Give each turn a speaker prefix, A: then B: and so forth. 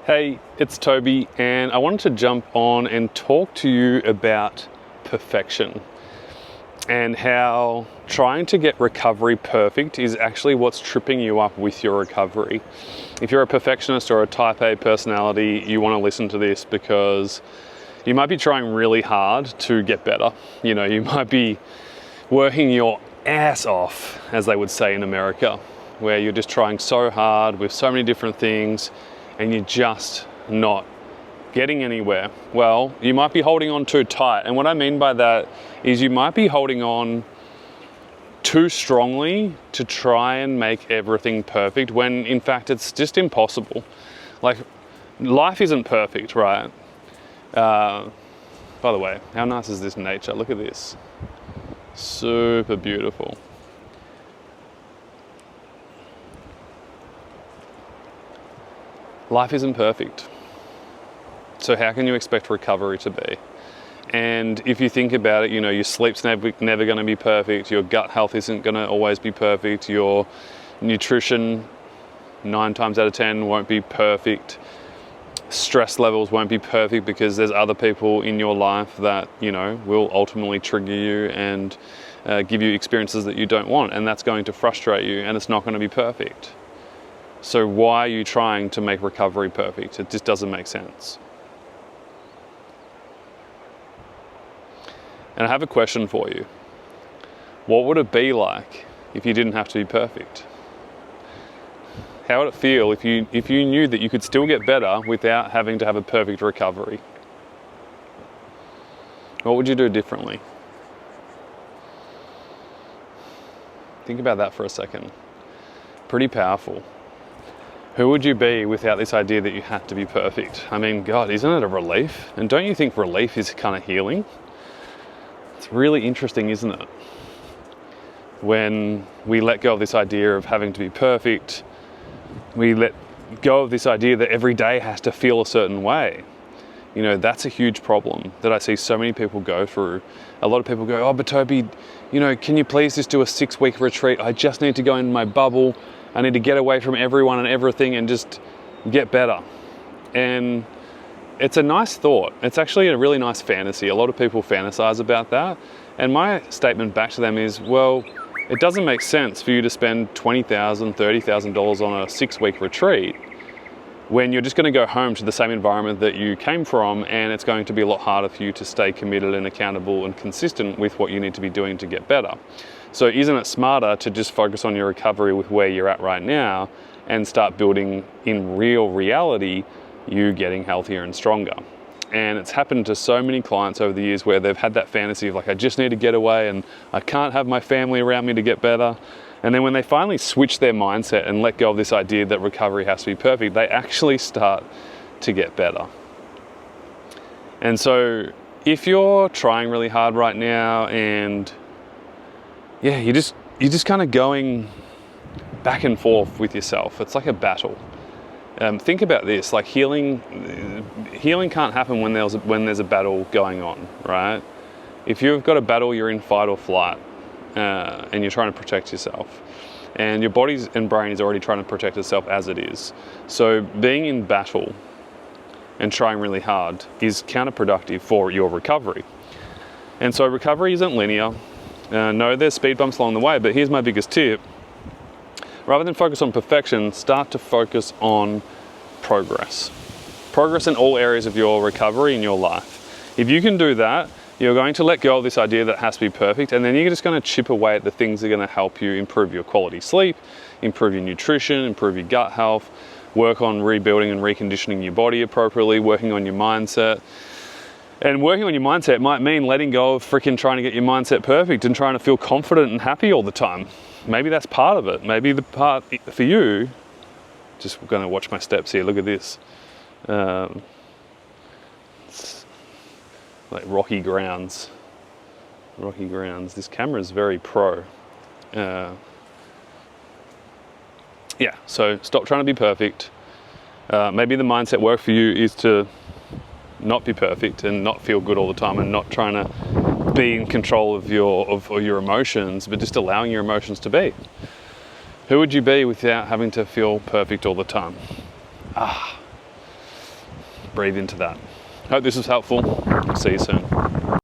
A: Hey, it's Toby, and I wanted to jump on and talk to you about perfection and how trying to get recovery perfect is actually what's tripping you up with your recovery. If you're a perfectionist or a type A personality, you want to listen to this because you might be trying really hard to get better. You might be working your ass off, as they would say in America, where you're just trying so hard with so many different things and you're just not getting anywhere. Well, you might be holding on too tight. And what I mean by that is you might be holding on too strongly to try and make everything perfect when in fact it's just impossible. Like, life isn't perfect, right? By the way, how nice is this nature? Look at this. Super beautiful. Life isn't perfect. So how can you expect recovery to be? And if you think about it, your sleep's never going to be perfect, your gut health isn't going to always be perfect, your nutrition 9 times out of 10 won't be perfect, stress levels won't be perfect because there's other people in your life that, will ultimately trigger you and give you experiences that you don't want, and that's going to frustrate you and it's not going to be perfect. So why are you trying to make recovery perfect? It just doesn't make sense. And I have a question for you. What would it be like if you didn't have to be perfect? How would it feel if you knew that you could still get better without having to have a perfect recovery? What would you do differently? Think about that for a second. Pretty powerful. Who would you be without this idea that you have to be perfect? I mean, God, isn't it a relief? And don't you think relief is kind of healing? It's really interesting, isn't it? When we let go of this idea of having to be perfect, we let go of this idea that every day has to feel a certain way. That's a huge problem that I see so many people go through. A lot of people go, oh, but Toby, can you please just do a 6-week retreat? I just need to go in my bubble. I need to get away from everyone and everything and just get better. And it's a nice thought. It's actually a really nice fantasy. A lot of people fantasize about that. And my statement back to them is, well, it doesn't make sense for you to spend $20,000, $30,000 on a 6-week retreat when you're just going to go home to the same environment that you came from, and it's going to be a lot harder for you to stay committed and accountable and consistent with what you need to be doing to get better. So isn't it smarter to just focus on your recovery with where you're at right now and start building in real reality you getting healthier and stronger? And it's happened to so many clients over the years where they've had that fantasy of like, I just need to get away and I can't have my family around me to get better. And then when they finally switch their mindset and let go of this idea that recovery has to be perfect, they actually start to get better. And so if you're trying really hard right now and you're just kind of going back and forth with yourself, it's like a battle. Think about this, like healing can't happen when there's a battle going on, right? If you've got a battle, you're in fight or flight, and you're trying to protect yourself. And your body and brain is already trying to protect itself as it is. So being in battle and trying really hard is counterproductive for your recovery. And so recovery isn't linear. No, there's speed bumps along the way, but here's my biggest tip. Rather than focus on perfection, start to focus on progress. Progress in all areas of your recovery in your life. If you can do that, you're going to let go of this idea that it has to be perfect, and then you're just going to chip away at the things that are going to help you improve your quality sleep, improve your nutrition, improve your gut health, work on rebuilding and reconditioning your body appropriately, working on your mindset. And working on your mindset might mean letting go of freaking trying to get your mindset perfect and trying to feel confident and happy all the time. Maybe that's part of it. Maybe the part for you, just going to watch my steps here, look at this. It's like rocky grounds. This camera is very pro. So stop trying to be perfect. Maybe the mindset work for you is to not be perfect and not feel good all the time and not trying to be in control of your emotions, but just allowing your emotions to be. Who would you be without having to feel perfect all the time? breathe into that. Hope this was helpful. See you soon.